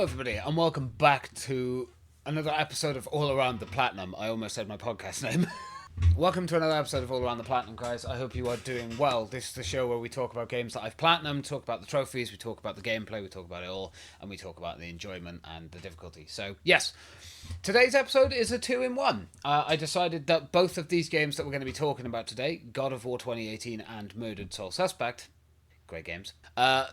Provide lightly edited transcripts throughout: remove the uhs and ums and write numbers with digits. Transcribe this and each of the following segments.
everybody, and welcome back to another episode of All Around the Platinum. I almost said my podcast name. Welcome to another episode of All Around the Platinum, guys. I hope you are doing well. This is the show where we talk about games that I've platinumed, talk about the trophies, we talk about the gameplay, we talk about it all, and we talk about the enjoyment and the difficulty. So, yes, today's episode is a 2-in-1. I decided that both of these games that we're going to be talking about today, God of War 2018 and Murdered Soul Suspect, great games.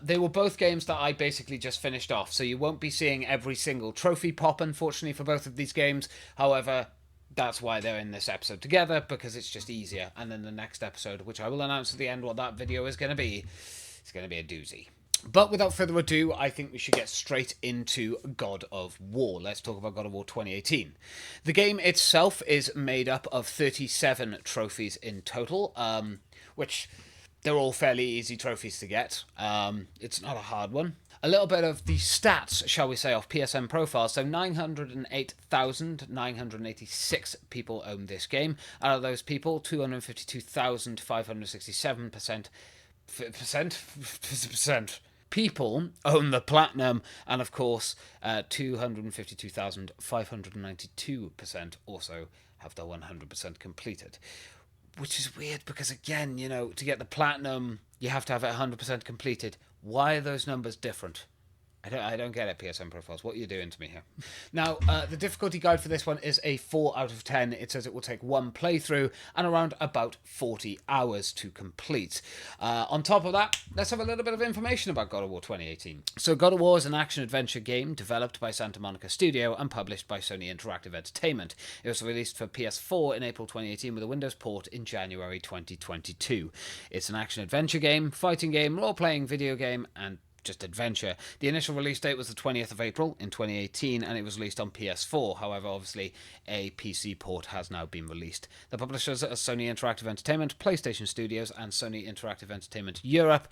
They were both games that I basically just finished off, so you won't be seeing every single trophy pop, unfortunately, for both of these games. However, that's why they're in this episode together, because it's just easier. And then the next episode, which I will announce at the end what that video is going to be, it's going to be a doozy. But without further ado, I think we should get straight into God of War. Let's talk about God of War 2018. The game itself is made up of 37 trophies in total, which they're all fairly easy trophies to get. It's not a hard one. A little bit of the stats, shall we say, of PSN profiles. So 908,986 people own this game. Out of those people, 252,567% people own the platinum, and of course 252,592% also have the 100% completed. Which is weird because, again, you know, to get the platinum, you have to have it 100% completed. Why are those numbers different? I don't get it, PSN profiles. What are you doing to me here? Now, the difficulty guide for this one is a 4 out of 10. It says it will take one playthrough and around about 40 hours to complete. On top of that, let's have a little bit of information about God of War 2018. So God of War is an action-adventure game developed by Santa Monica Studio and published by Sony Interactive Entertainment. It was released for PS4 in April 2018 with a Windows port in January 2022. It's an action-adventure game, fighting game, role-playing video game, and just adventure. The initial release date was the 20th of April in 2018, and it was released on PS4. However, obviously, a PC port has now been released. The publishers are Sony Interactive Entertainment, PlayStation Studios, and Sony Interactive Entertainment Europe.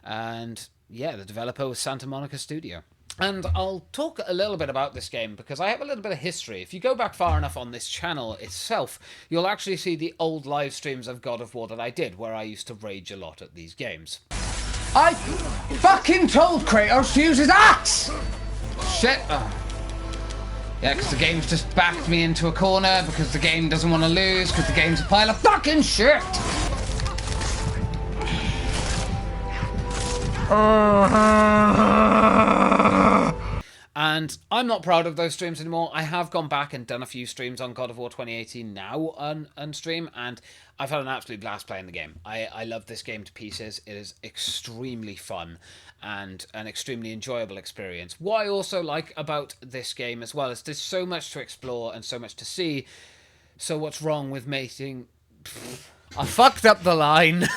And yeah, the developer was Santa Monica Studio. And I'll talk a little bit about this game because I have a little bit of history. If you go back far enough on this channel itself, you'll actually see the old live streams of God of War that I did, where I used to rage a lot at these games. I fucking told Kratos to use his axe! Shit. Oh. Yeah, because the game's just backed me into a corner, because the game doesn't want to lose, because the game's a pile of fucking shit! And I'm not proud of those streams anymore. I have gone back and done a few streams on God of War 2018 now on stream, and I've had an absolute blast playing the game. I love this game to pieces. It is extremely fun and an extremely enjoyable experience. What I also like about this game as well is there's so much to explore and so much to see. So what's wrong with making... I fucked up the line.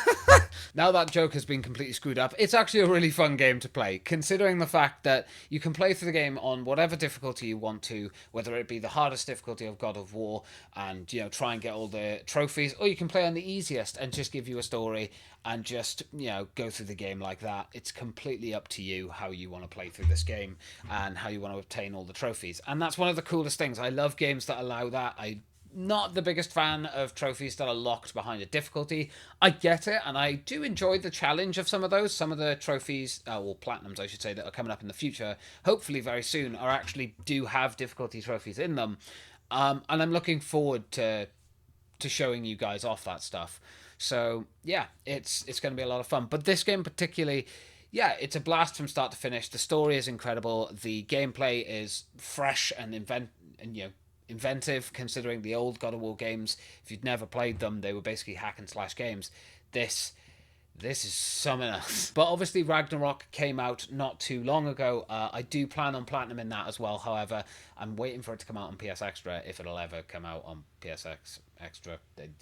Now that joke has been completely screwed up. It's actually a really fun game to play, considering the fact that you can play through the game on whatever difficulty you want to, whether it be the hardest difficulty of God of War and, you know, try and get all the trophies, or you can play on the easiest and just give you a story and just, you know, go through the game like that. It's completely up to you how you want to play through this game and how you want to obtain all the trophies. And that's one of the coolest things. I love games that allow that. I'm not the biggest fan of trophies that are locked behind a difficulty. I get it, and I do enjoy the challenge of some of those. Some of the trophies, or platinums I should say, that are coming up in the future, hopefully very soon, are actually do have difficulty trophies in them. And I'm looking forward to showing you guys off that stuff. So yeah, it's going to be a lot of fun. But this game particularly, yeah, it's a blast from start to finish. The story is incredible. The gameplay is fresh and inventive, considering the old God of War games. If you'd never played them, they were basically hack and slash games. This is something else. But obviously Ragnarok came out not too long ago. I do plan on platinum in that as well. However, I'm waiting for it to come out on PS Extra, if it'll ever come out on PSX Extra.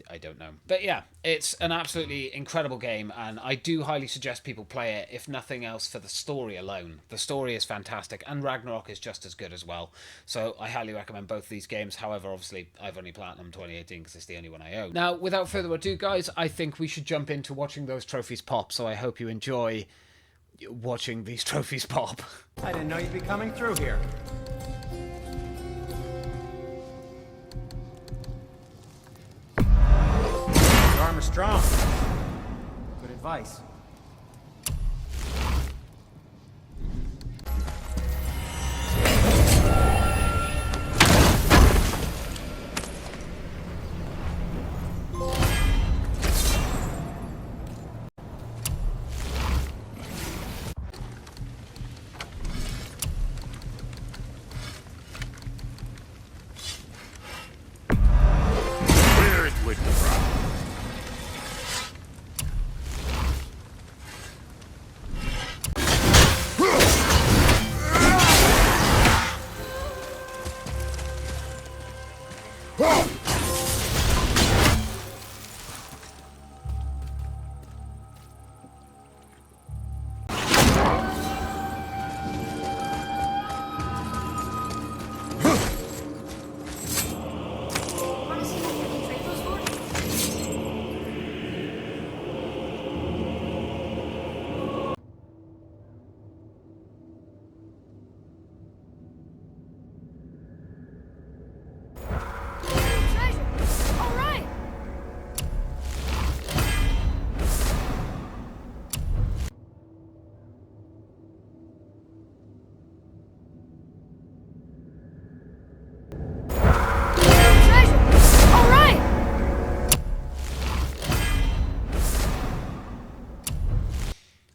I don't know. But yeah, it's an absolutely incredible game, and I do highly suggest people play it, if nothing else for the story alone. The story is fantastic, and Ragnarok is just as good as well. So I highly recommend both these games. However, obviously, I've only platinum 2018 because it's the only one I own. Now, without further ado, guys, I think we should jump into watching those trophies pop, so I hope you enjoy watching these trophies pop. I didn't know you'd be coming through here. Your armor's strong. Good advice.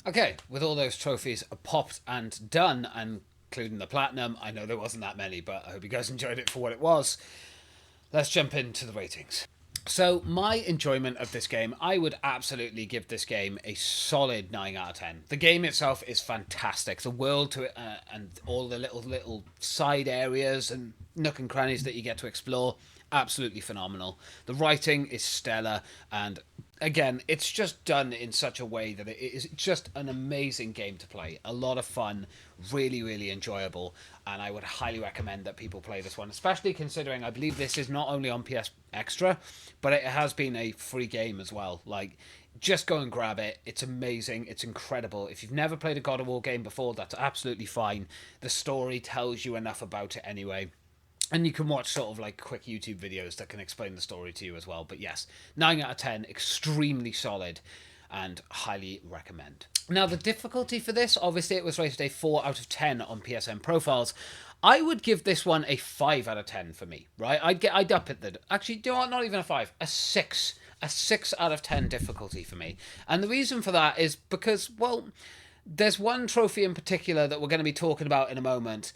Okay, with all those trophies popped and done, and including the platinum, I know there wasn't that many, but I hope you guys enjoyed it for what it was. Let's jump into the ratings. So, my enjoyment of this game, I would absolutely give this game a solid 9 out of 10. The game itself is fantastic. The world to it and all the little side areas and nook and crannies that you get to explore, absolutely phenomenal. The writing is stellar, and again, it's just done in such a way that it is just an amazing game to play. A lot of fun, really, really enjoyable, and I would highly recommend that people play this one, especially considering I believe this is not only on PS Extra, but it has been a free game as well. Like, just go and grab it. It's amazing. It's incredible. If you've never played a God of War game before, that's absolutely fine. The story tells you enough about it anyway. And you can watch sort of like quick YouTube videos that can explain the story to you as well. But yes, 9 out of 10, extremely solid and highly recommend. Now, the difficulty for this, obviously it was rated a 4 out of 10 on PSN profiles. I would give this one a 5 out of 10 for me, right? I'd up it, actually, do you know what? Not even a 5, a 6. A 6 out of 10 difficulty for me. And the reason for that is because, well, there's one trophy in particular that we're going to be talking about in a moment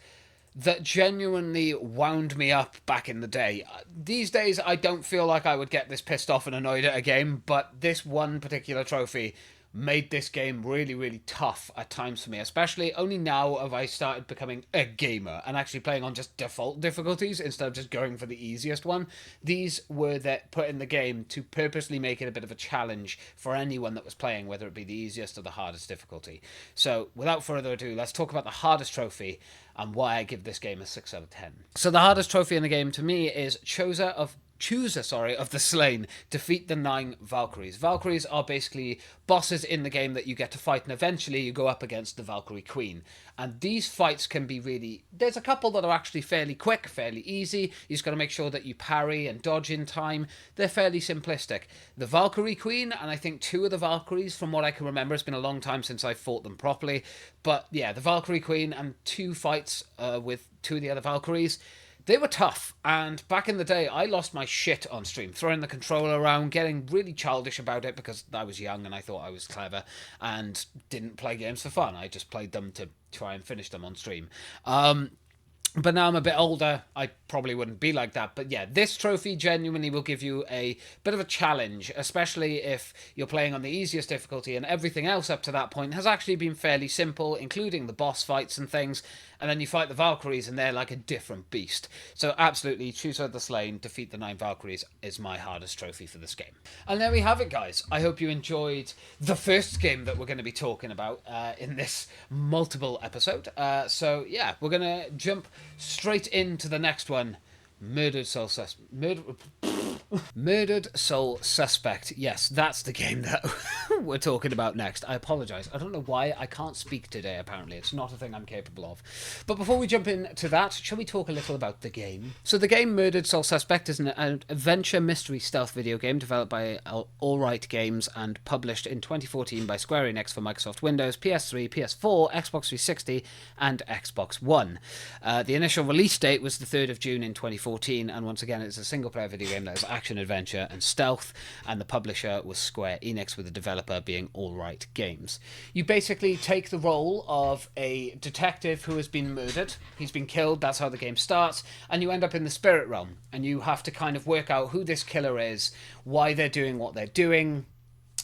that genuinely wound me up back in the day. These days, I don't feel like I would get this pissed off and annoyed at a game, but this one particular trophy made this game really, really tough at times for me, especially only now have I started becoming a gamer and actually playing on just default difficulties instead of just going for the easiest one. These were put in the game to purposely make it a bit of a challenge for anyone that was playing, whether it be the easiest or the hardest difficulty. So without further ado, let's talk about the hardest trophy and why I give this game a 6 out of 10. So the hardest trophy in the game to me is Chooser of the Slain. Defeat the 9 Valkyries. Valkyries are basically bosses in the game that you get to fight, and eventually you go up against the Valkyrie Queen. And these fights can be really... There's a couple that are actually fairly quick, fairly easy. You just got to make sure that you parry and dodge in time. They're fairly simplistic. The Valkyrie Queen, and I think 2 of the Valkyries, from what I can remember, it's been a long time since I fought them properly. But yeah, the Valkyrie Queen and 2 fights with 2 of the other Valkyries, they were tough, and back in the day, I lost my shit on stream, throwing the controller around, getting really childish about it because I was young and I thought I was clever and didn't play games for fun. I just played them to try and finish them on stream. But now I'm a bit older, I probably wouldn't be like that. But yeah, this trophy genuinely will give you a bit of a challenge, especially if you're playing on the easiest difficulty and everything else up to that point has actually been fairly simple, including the boss fights and things. And then you fight the Valkyries and they're like a different beast. So absolutely, Chooser of the Slain, defeat the 9 Valkyries is my hardest trophy for this game. And there we have it, guys. I hope you enjoyed the first game that we're going to be talking about in this multiple episode. So yeah, we're going to jump straight into the next one. Murdered Soul Suspect. Yes, that's the game that we're talking about next. I apologise. I don't know why I can't speak today, apparently. It's not a thing I'm capable of. But before we jump into that, shall we talk a little about the game? So the game Murdered Soul Suspect is an adventure mystery stealth video game developed by All Right Games and published in 2014 by Square Enix for Microsoft Windows, PS3, PS4, Xbox 360 and Xbox One. The initial release date was the 3rd of June in 2014, and once again it's a single player video game that is action, adventure and stealth, and the publisher was Square Enix, with the developer being All Right Games. You basically take the role of a detective who has been murdered. He's been killed, that's how the game starts, and you end up in the spirit realm, and you have to kind of work out who this killer is, why they're doing what they're doing,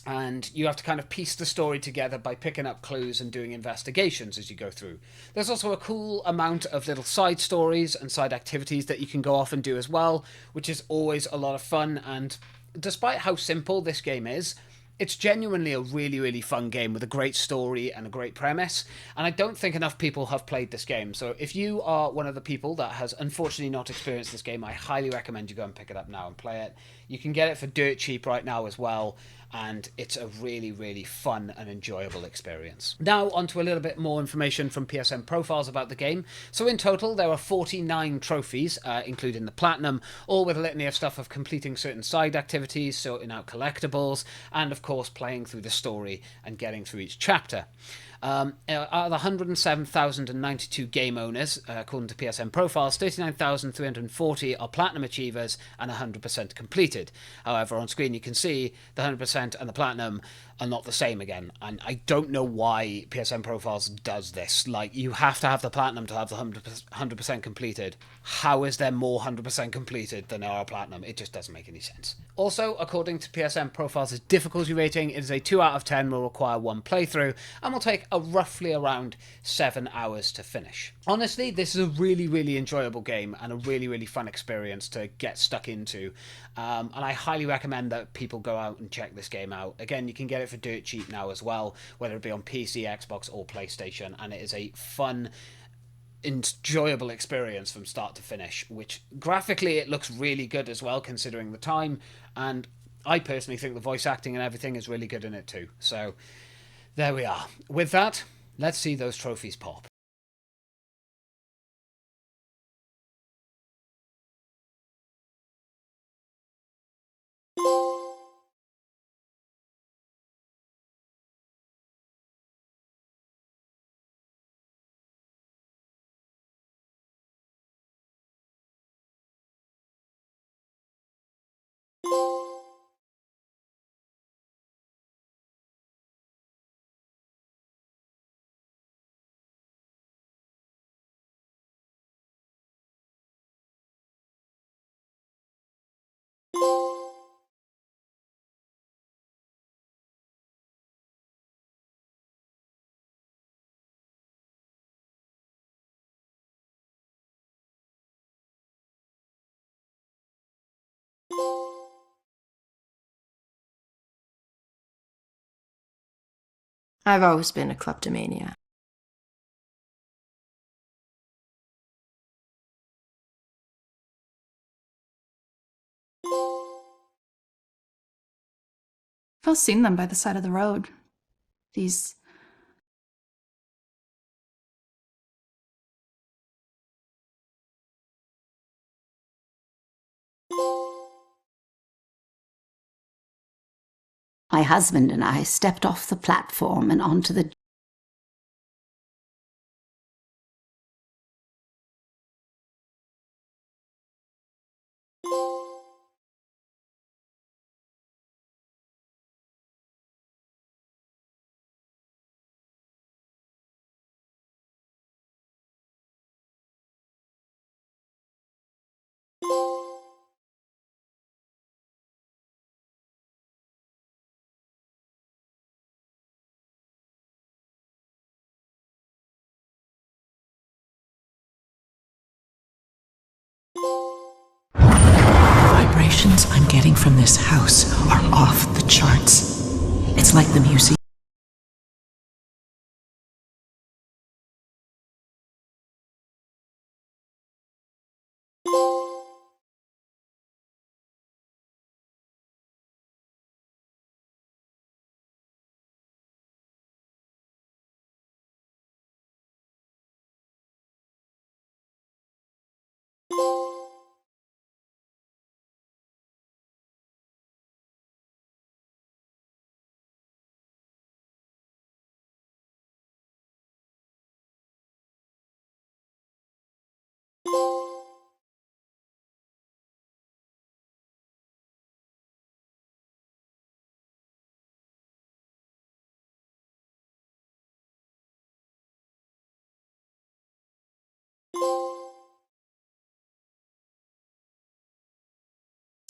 and you have to kind of piece the story together by picking up clues and doing investigations as you go through. There's also a cool amount of little side stories and side activities that you can go off and do as well, which is always a lot of fun. And despite how simple this game is, it's genuinely a really, really fun game with a great story and a great premise, and I don't think enough people have played this game. So if you are one of the people that has unfortunately not experienced this game, I highly recommend you go and pick it up now and play it. You can get it for dirt cheap right now as well, and it's a really, really fun and enjoyable experience. Now, onto a little bit more information from PSN profiles about the game. So in total, there are 49 trophies, including the Platinum, all with a litany of stuff of completing certain side activities, sorting out collectibles, and of course playing through the story and getting through each chapter. Out of the 107,092 game owners, according to PSN profiles, 39,340 are Platinum Achievers and 100% completed. However, on screen you can see the 100% 100% and the platinum are not the same again. And I don't know why PSN Profiles does this. Like, you have to have the platinum to have the 100% completed. How is there more 100% completed than there are platinum? It just doesn't make any sense. Also, according to PSN Profiles' difficulty rating, it is a 2 out of 10, will require 1 playthrough, and will take roughly around 7 hours to finish. Honestly, this is a really, really enjoyable game and a really, really fun experience to get stuck into. And I highly recommend that people go out and check this game out. Again, you can get it for dirt cheap now as well, whether it be on PC, Xbox, or PlayStation, and it is a fun, enjoyable experience from start to finish, which graphically it looks really good as well considering the time, and I personally think the voice acting and everything is really good in it too. So there we are. With that, let's see those trophies pop. I've always been a kleptomaniac. I've seen them by the side of the road. These My husband and I stepped off the platform and onto the vibrations I'm getting from this house are off the charts. It's like the museum.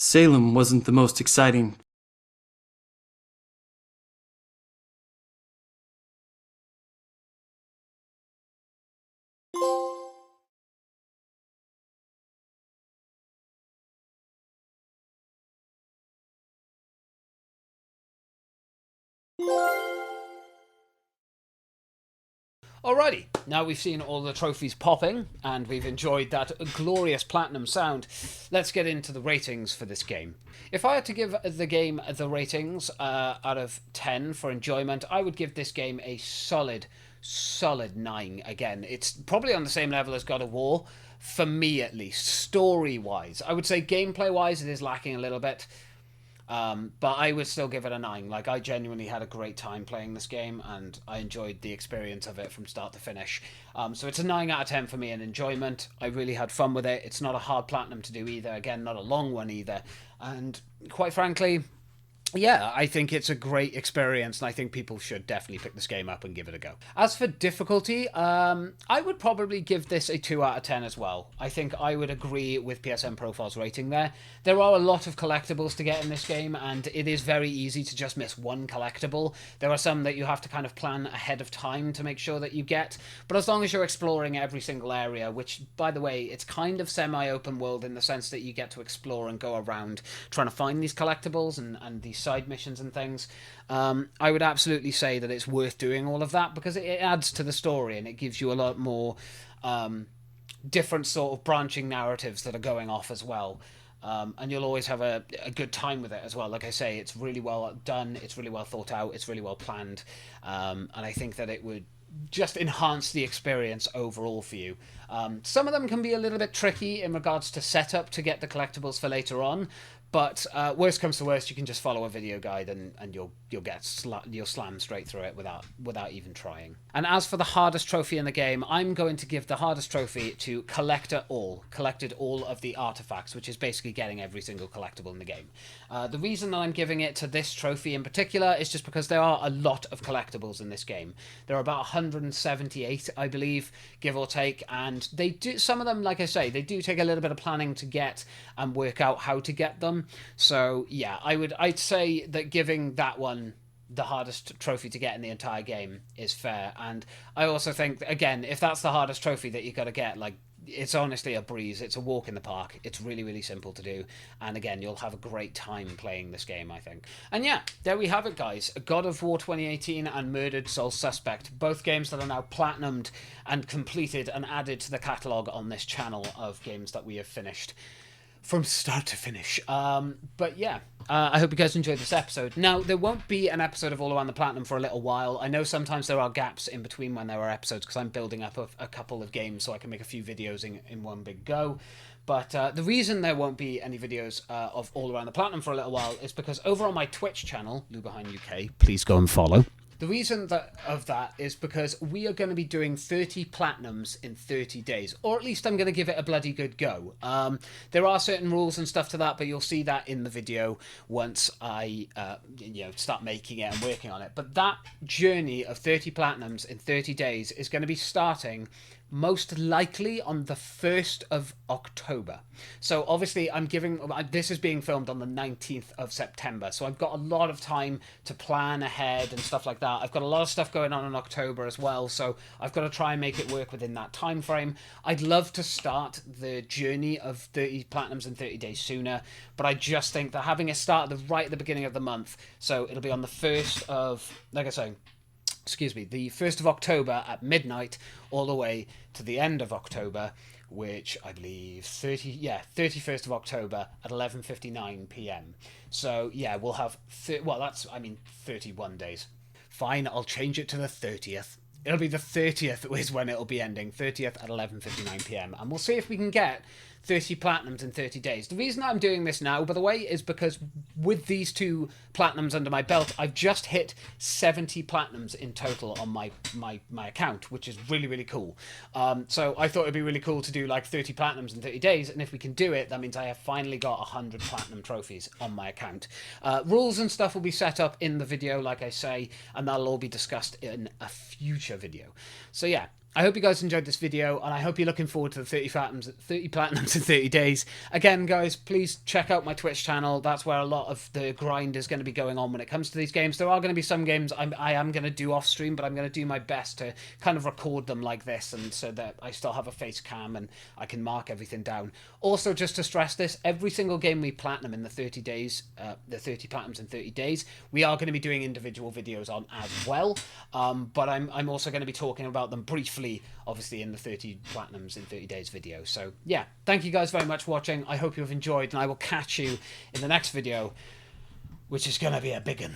Salem wasn't the most exciting. Alrighty, now we've seen all the trophies popping and we've enjoyed that glorious platinum sound, let's get into the ratings for this game. If I had to give the game the ratings out of 10 for enjoyment, I would give this game a solid 9. Again, it's probably on the same level as God of War, for me at least, story-wise. I would say gameplay-wise it is lacking a little bit. But I would still give it a 9. Like, I genuinely had a great time playing this game, and I enjoyed the experience of it from start to finish. So it's a 9 out of 10 for me in enjoyment. I really had fun with it. It's not a hard platinum to do either. Again, not a long one either. And quite frankly, yeah, I think it's a great experience, and I think people should definitely pick this game up and give it a go. As for difficulty, I would probably give this a 2 out of 10 as well. I think I would agree with PSN Profile's rating there. There are a lot of collectibles to get in this game, and it is very easy to just miss one collectible. There are some that you have to kind of plan ahead of time to make sure that you get, but as long as you're exploring every single area, which, by the way, it's kind of semi-open world in the sense that you get to explore and go around trying to find these collectibles and these side missions and things. I would absolutely say that it's worth doing all of that because it adds to the story and it gives you a lot more different sort of branching narratives that are going off as well. And you'll always have a good time with it as well. Like I say, it's really well done, it's really well thought out, it's really well planned, and I think that it would just enhance the experience overall for you. Some of them can be a little bit tricky in regards to setup to get the collectibles for later on, but worst comes to worst, you can just follow a video guide and you'll you'll slam straight through it without even trying. And as for the hardest trophy in the game, I'm going to give the hardest trophy to collected all of the artifacts, which is basically getting every single collectible in the game. The reason that I'm giving it to this trophy in particular is just because there are a lot of collectibles in this game. There are about 178, I believe, give or take, and they do, some of them, like I say, they do take a little bit of planning to get and work out how to get them. So yeah, I'd say that giving that one the hardest trophy to get in the entire game is fair. And I also think, again, if that's the hardest trophy that you got to get, like, it's honestly a breeze. It's a walk in the park. It's really, really simple to do. And again, you'll have a great time playing this game, I think. And yeah, there we have it, guys. God of War 2018 and Murdered Soul Suspect. Both games that are now platinumed and completed and added to the catalogue on this channel of games that we have finished from start to finish. But yeah, I hope you guys enjoyed this episode. Now, there won't be an episode of All Around the Platinum for a little while. I know sometimes there are gaps in between when there are episodes because I'm building up a couple of games so I can make a few videos in one big go. But the reason there won't be any videos of All Around the Platinum for a little while is because over on my Twitch channel, Lubehind UK, please go and follow. The reason of that is because we are going to be doing 30 platinums in 30 days, or at least I'm going to give it a bloody good go. There are certain rules and stuff to that, but you'll see that in the video once I start making it and working on it. But that journey of 30 platinums in 30 days is going to be starting most likely on the 1st of October. So obviously this is being filmed on the 19th of September. So I've got a lot of time to plan ahead and stuff like that. I've got a lot of stuff going on in October as well. So I've got to try and make it work within that time frame. I'd love to start the journey of 30 platinums in 30 days sooner, but I just think that having it start right at the beginning of the month, so it'll be on the 1st of, like I say, the 1st of October at midnight all the way to the end of October, which I believe 31st of October at 11:59 p.m. So yeah, we'll have 31 days. Fine, I'll change it to the 30th. It'll be the 30th is when it'll be ending, 30th at 11:59 p.m. and we'll see if we can get 30 platinums in 30 days. The reason I'm doing this now, by the way, is because with these 2 platinums under my belt, I've just hit 70 platinums in total on my account, which is really, really cool. So I thought it'd be really cool to do like 30 platinums in 30 days, and if we can do it, that means I have finally got 100 platinum trophies on my account. Rules and stuff will be set up in the video, like I say, and that'll all be discussed in a future video. So yeah, I hope you guys enjoyed this video, and I hope you're looking forward to the 30 platinums in 30 days. Again, guys, please check out my Twitch channel. That's where a lot of the grind is going to be going on when it comes to these games. There are going to be some games I am going to do off stream, but I'm going to do my best to kind of record them like this, and so that I still have a face cam and I can mark everything down. Also, just to stress this, every single game we platinum in the 30 days, the 30 platinums in 30 days, we are going to be doing individual videos on as well. But I'm also going to be talking about them briefly, obviously, in the 30 platinums in 30 days video. So yeah, thank you guys very much for watching. I hope you've enjoyed, and I will catch you in the next video, which is going to be a big one.